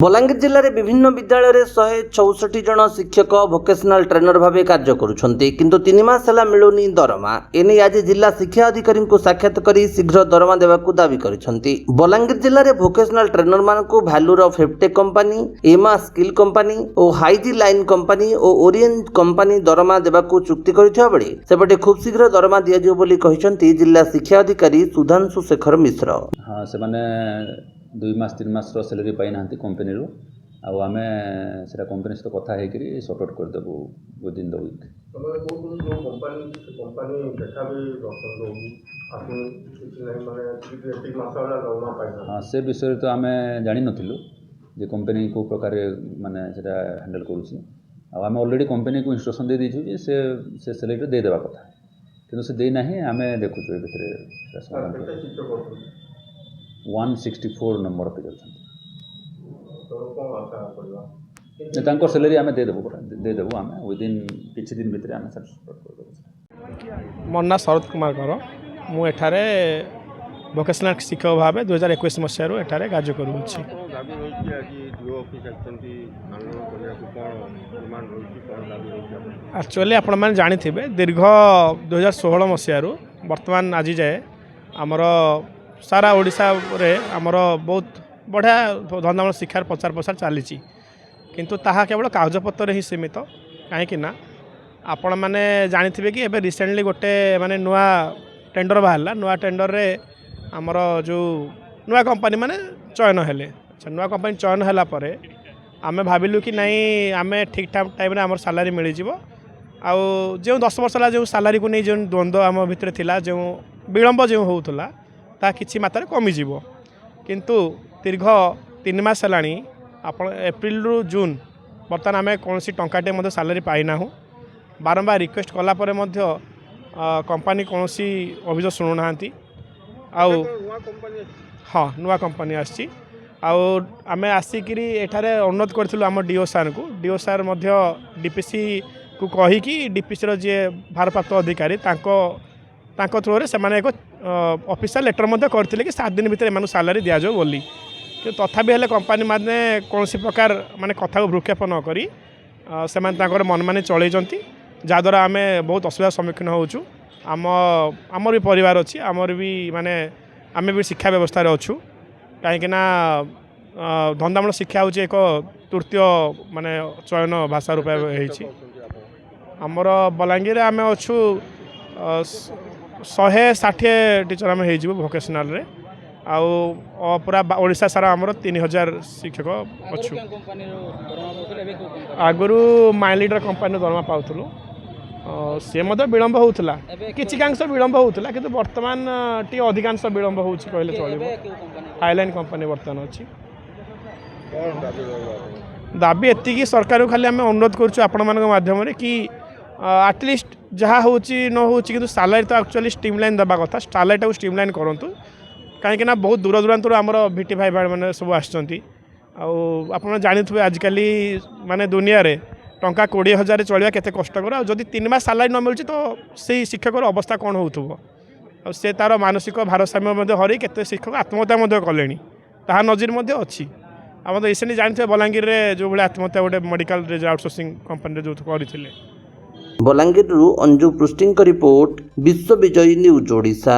बलांगीर जिले में विभिन्न विद्यालय में 164 जन शिक्षक भोकेशनाल ट्रेनर भाव कार्य करुछन्ति किंतु 3 मास है मिलुनी दरमा। एने आज जिला शिक्षा अधिकारी को साक्षात कर शीघ्र दरमा देवाकू दाबी करिसन्ति। बलांगीर जिले में भोकेशनाल ट्रेनर मानकू भैलूर फेप्टेक कंपनी, एमा स्किल कंपनी और हाईजी लाइन कंपनी और ओरिएंट कंपनी दरमा देवाकू चुक्ति करिथिबा बेले सेपटे खूब शीघ्र दरमा दियाजियो बोली कहिसन्ति जिला शिक्षा अधिकारी सुधांशु शेखर मिश्र। हाँ से माने 2 मास 3 मास सैलरी पाई ना कंपनी आम से कंपनी सहित कथा होकर सर्ट आउट करदेबू विद इन द वीक। हाँ से विषय तो आम जानी नथिलु जे कंपनी को प्रकार माने सेटा हैंडल करूची। आम ऑलरेडी कंपनी को इंस्ट्रक्शन दे दीचु जे से सैलरी दे देबा कथा किंतु से दे नाही आम देखुछु ए भितर 164 नंबर पे चलते सैलरी आम देदेबू आम विद इन किछि दिन भितर आम मो ना शरद कुमार कर मुझे भोकेशनाल शिक्षक भाव 2021 मसीह एठारे कार्य करुँच। एक्चुअली आपण मैंने जानी दीर्घ 2016 मसीह बर्तमान आज जाए आमर सारा ओडिशा रे आमर बहुत बढ़िया धंदामूलक शिक्षार प्रचार प्रसार चली किंतु ताहा केवल कागजपत्र ही सीमित कहीं आपण मैंने जानी कि एबे रिसेंटली गोटे माने नुआ टेंडर बाहरला नुआ टेंडर रे आमर जो नुआ कंपनी माने चयन हेले। अच्छा नुआ कंपनी चयन होला परे आमे भाविलु कि नहीं आमे ठीक ठाक टाइम रे आमर सैलरी मिल जिवो आउ जो 10 वर्ष ला जो सैलरी को नहीं जो द्वंद्व आम भितर थिला जो विलंब जो होउथला ता किछि मात्रा कमी जीवो किंतु दीर्घ 3 मास है आप एप्रिल रु जून बर्तमान आम कौन टंकाटे मध्य सैलरी पाईना बारंबार रिक्वेस्ट कलापर कंपनी कौन अभियोग शुणुना आउ हाँ नुआ कंपनी आसी आम आसिक अनुरोध करूँ आम डीओ सार को डीओ सार डीपीसी को कहीकि डीपीसी जी भारप्राप्त अधिकारी थ्रू से एक ऑफिशियल लेटर करते कि 7 दिन भीतर एम सैलरी दि जाओ बोली कि तथापि हेले कंपनी माने कौन प्रकार माने कथा को भ्रूक्षेप न करी से मन माने चलती जहाद्वारा आम बहुत असुविधार सम्मुखीन होचु। आमर भी परिवार अच्छी आमर भी माने आम भी शिक्षा व्यवस्था अच्छु कहीं धंदामूलक शिक्षा हूँ एक तृतीय माने चयन भाषा रूप आमर बलांगीर आम अच्छु 160 टीचर आम हो भोकेशनाल रे आउ पूरा ओडिशा सारा आमर 3000 शिक्षक अच्छु। आगुरी माइल लीडर कंपनी दरमा पाउथुलु सी विलंब होता किछिकांश विलंब होता कि बर्तमान टी अधिकांश विलंब हो कहले चलो। हाईलाइन कंपनी बर्तमान अच्छी दाबी एति सरकार को खाली आम अनुरोध करुँ आपण माध्यम कि आटलिस्ट जहाँ हूँ न हो कि सैलरी तो एक्चुअली स्ट्रीमलाइन देवा कथा सैलरी को स्ट्रीमलाइन करूँ कहीं बहुत दूर दूरांतर आमर भिटी भाई भाई मैंने सब आप जानी आजिकल माने दुनिया रे टंका 20,000 चलवा केते कष्टकर आदि 3 मास सैलरी न मिलूँ तो से शिक्षक अवस्था कौन हो से तार मानसिक भारसाम्य हर केते शिक्षक आत्महत्या कले ताहा नजर अच्छी आम तो रिसेंटली जानते बलांगीर रे जो भाई आत्महत्या गोटे मेडिकल आउटसोर्सिंग कंपनी जो करते। बलांगीर अंजु पृष्टि रिपोर्ट विश्व विजयी न्यूज ओडिशा।